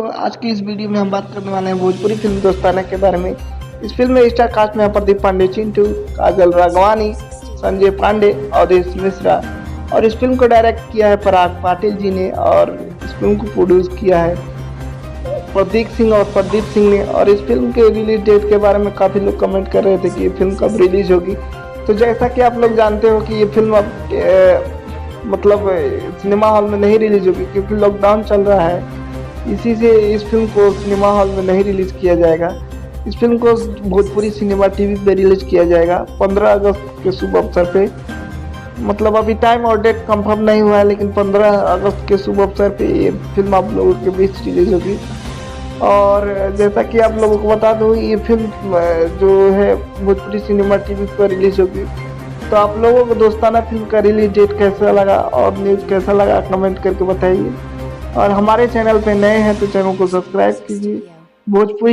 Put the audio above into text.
दोस्तों, आज की इस वीडियो में हम बात करने वाले हैं भोजपुरी फिल्म दोस्ताना के बारे में। इस फिल्म में स्टार कास्ट में प्रदीप पांडे, चिंटू, काजल राघवानी, संजय पांडे, अवधेश मिश्रा और इस फिल्म को डायरेक्ट किया है पराग पाटिल जी ने और इस फिल्म को प्रोड्यूस किया है प्रदीप सिंह और प्रदीप सिंह ने। और इस फिल्म के रिलीज डेट के बारे में काफ़ी लोग कमेंट कर रहे थे कि ये फिल्म कब रिलीज होगी। तो जैसा कि आप लोग जानते हो कि ये फिल्म अब मतलब सिनेमा हॉल में नहीं रिलीज होगी क्योंकि लॉकडाउन चल रहा है। इसी से इस फिल्म को सिनेमा हॉल में नहीं रिलीज किया जाएगा। इस फिल्म को भोजपुरी सिनेमा टीवी पे रिलीज किया जाएगा 15 अगस्त के शुभ अवसर पे। मतलब अभी टाइम और डेट कंफर्म नहीं हुआ है, लेकिन 15 अगस्त के शुभ अवसर पे ये फिल्म आप लोगों के बीच रिलीज होगी। और जैसा कि आप लोगों को बता दूँ, ये फिल्म जो है भोजपुरी सिनेमा टीवी पर रिलीज होगी। तो आप लोगों को दोस्ताना फिल्म का रिलीज डेट कैसा लगा और न्यूज़ कैसा लगा कमेंट करके बताइए। और हमारे चैनल पे नए हैं तो चैनल को सब्सक्राइब कीजिए। भोजपुरी